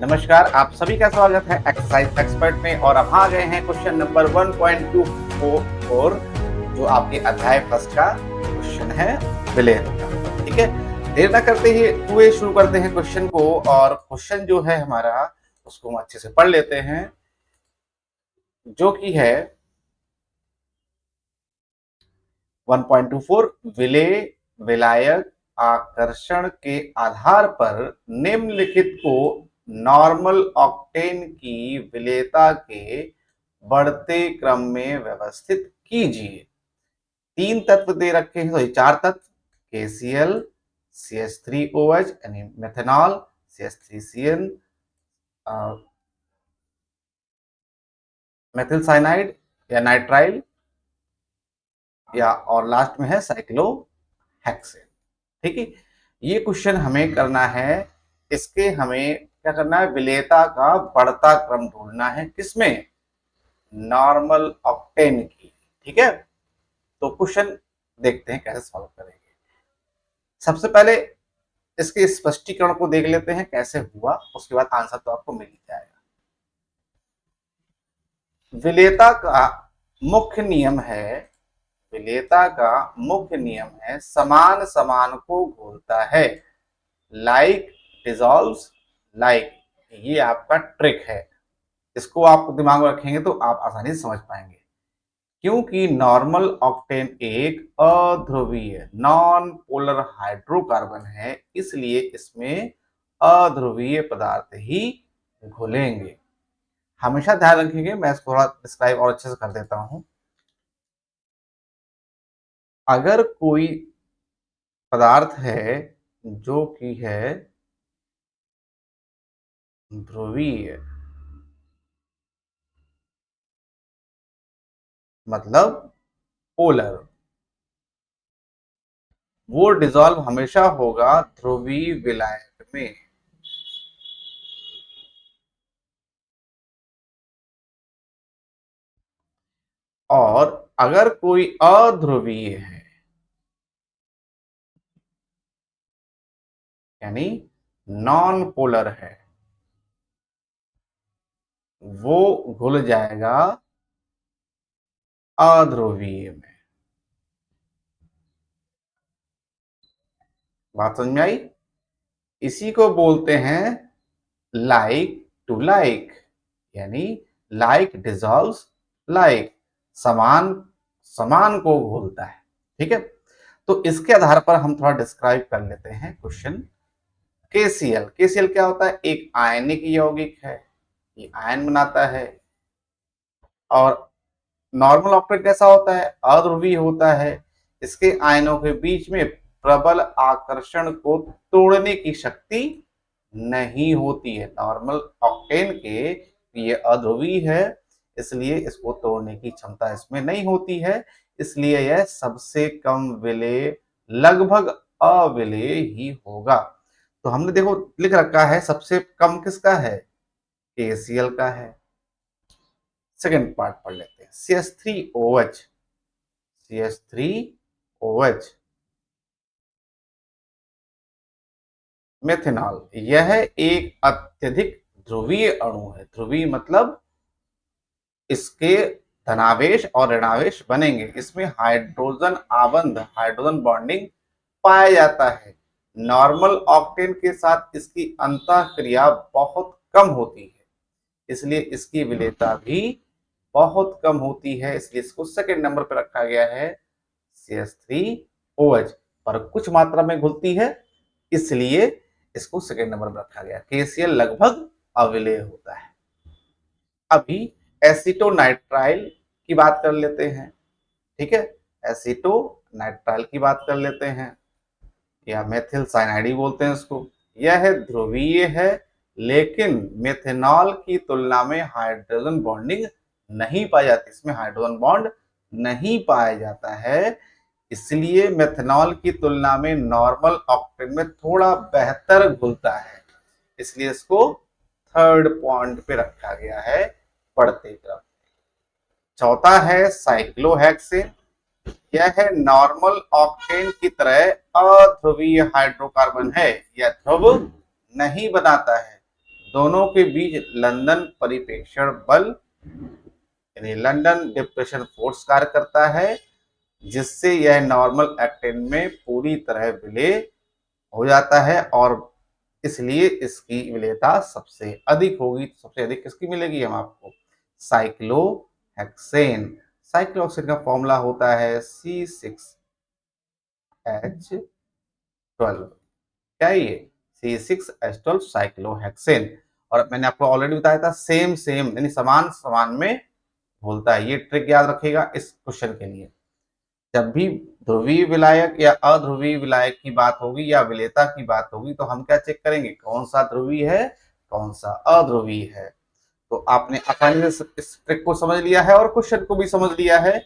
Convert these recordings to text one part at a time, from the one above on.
नमस्कार, आप सभी का स्वागत है एक्सरसाइज एक्सपर्ट में। और अब आ गए हैं क्वेश्चन नंबर 1.24 जो आपके अध्याय फर्स्ट का क्वेश्चन है विलेय का। ठीक है, देर न करते हुए शुरू करते हैं क्वेश्चन को। और क्वेश्चन जो है हमारा उसको हम अच्छे से पढ़ लेते हैं, जो कि है 1.24 विलेय विलायक आकर्षण के आधार पर निम्नलिखित को नॉर्मल ऑक्टेन की विलेयता के बढ़ते क्रम में व्यवस्थित कीजिए। 3 तत्व दे रखे हैं, सॉरी 4 तत्व, KCl, CH3OH यानी मेथनॉल, CH3CN, मेथिल साइनाइड या नाइट्राइल, या और लास्ट में है साइक्लोहेक्सेन। ठीक है, ये क्वेश्चन हमें करना है। इसके हमें क्या करना है, विलेयता का बढ़ता क्रम ढूंढना है। किसमें? नॉर्मल ऑक्टेन की। ठीक है, तो क्वेश्चन देखते हैं कैसे सॉल्व करेंगे। सबसे पहले इसके स्पष्टीकरण को देख लेते हैं कैसे हुआ, उसके बाद आंसर तो आपको मिल ही जाएगा। विलेयता का मुख्य नियम है, विलेयता का मुख्य नियम है समान समान को घोलता है, लाइक डिजॉल्व्स लाइक। ये आपका ट्रिक है, इसको आप दिमाग में रखेंगे तो आप आसानी से समझ पाएंगे। क्योंकि नॉर्मल ऑक्टेन एक अध्रुवीय नॉन पोलर हाइड्रोकार्बन है, इसलिए इसमें अध्रुवीय पदार्थ ही घुलेंगे। हमेशा ध्यान रखेंगे, मैं इसको थोड़ा डिस्क्राइब और अच्छे से कर देता हूं। अगर कोई पदार्थ है जो कि है ध्रुवीय, मतलब पोलर, वो डिसॉल्व हमेशा होगा ध्रुवीय विलायक में। और अगर कोई अध्रुवीय है, यानी नॉन पोलर है, वो घुल जाएगा अध्रुवीय में। बात समझ में आई? इसी को बोलते हैं लाइक टू लाइक, यानी लाइक डिसॉल्व्स लाइक, समान समान को घोलता है। ठीक है, तो इसके आधार पर हम थोड़ा डिस्क्राइब कर लेते हैं क्वेश्चन। केसीएल क्या होता है? एक आयनिक यौगिक है, ये आयन बनाता है। और नॉर्मल ऑक्टेन कैसा होता है? अध्रुवीय होता है। इसके आयनों के बीच में प्रबल आकर्षण को तोड़ने की शक्ति नहीं होती है। नॉर्मल ऑक्टेन के ये अध्रुवीय है, इसलिए इसको तोड़ने की क्षमता इसमें नहीं होती है, इसलिए यह सबसे कम विलेय, लगभग अविलेय ही होगा। तो हमने देखो लिख रखा है सबसे कम किसका है? KCl का है। सेकेंड पार्ट पढ़ लेते हैं, CH3OH। CH3OH मेथनॉल, यह एक अत्यधिक ध्रुवीय अणु है। ध्रुवीय मतलब इसके धनावेश और ऋणावेश बनेंगे, इसमें हाइड्रोजन आबंध, हाइड्रोजन बॉन्डिंग पाया जाता है। नॉर्मल ऑक्टेन के साथ इसकी अंतःक्रिया बहुत कम होती है, इसलिए इसकी विलेयता भी बहुत कम होती है, इसलिए इसको सेकंड नंबर पर रखा गया है। CH3OH पर कुछ मात्रा में घुलती है, इसलिए इसको सेकंड नंबर पर रखा गया। KCl लगभग अविलेय होता है। अभी एसीटोनाइट्राइल की बात कर लेते हैं। ठीक है, एसीटोनाइट्राइल की बात कर लेते हैं, या मेथिल साइनाइड बोलते हैं इसको। यह ध्रुवीय है, लेकिन मेथनॉल की तुलना में हाइड्रोजन बॉन्डिंग नहीं पाई जाती, इसमें हाइड्रोजन बॉन्ड नहीं पाया जाता है, इसलिए मेथनॉल की तुलना में नॉर्मल ऑक्टेन में थोड़ा बेहतर घुलता है, इसलिए इसको थर्ड पॉइंट पे रखा गया है बढ़ते क्रम। चौथा है साइक्लोहेक्सेन। यह है नॉर्मल ऑक्टेन की तरह अध्रुवीय हाइड्रोकार्बन है, यह ध्रुव नहीं बनाता है, दोनों के बीच लंदन परिप्रेक्षण बल यानी लंदन डिप्रेशन फोर्स कार्य करता है, जिससे यह नॉर्मल एक्टेन में पूरी तरह विलय हो जाता है और इसलिए इसकी विलेयता सबसे अधिक होगी। सबसे अधिक किसकी मिलेगी हम आपको? साइक्लोहेक्सेन। साइक्लोहेक्सेन का फॉर्मूला होता है C6H12। क्या है ये? C6H12 cyclohexane. और मैंने आपको ऑलरेडी बताया था सेम सेम यानी समान समान में बोलता है। ये ट्रिक याद रखिएगा इस क्वेश्चन के लिए। जब भी ध्रुवीय विलायक या अध्रुवीय विलायक की बात होगी या विलेयता की बात होगी तो हम क्या चेक करेंगे? कौन सा ध्रुवीय है, कौन सा अध्रुवीय है। तो आपने आसानी से इस ट्रिक को समझ लिया है और क्वेश्चन को भी समझ लिया है।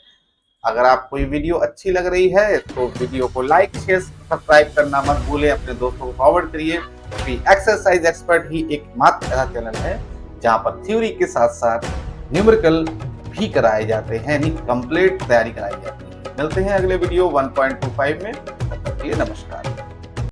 अगर आपको ये वीडियो अच्छी लग रही है तो वीडियो को लाइक शेयर सब्सक्राइब करना मत भूलें, अपने दोस्तों को फॉरवर्ड करिए, क्योंकि एक्सरसाइज एक्सपर्ट ही एकमात्र ऐसा चैनल है जहां पर थ्योरी के साथ साथ न्यूमेरिकल भी कराए जाते हैं, यानी कंप्लीट तैयारी कराई जाती है। मिलते हैं अगले वीडियो 1.25 में। तब तक के लिए नमस्कार।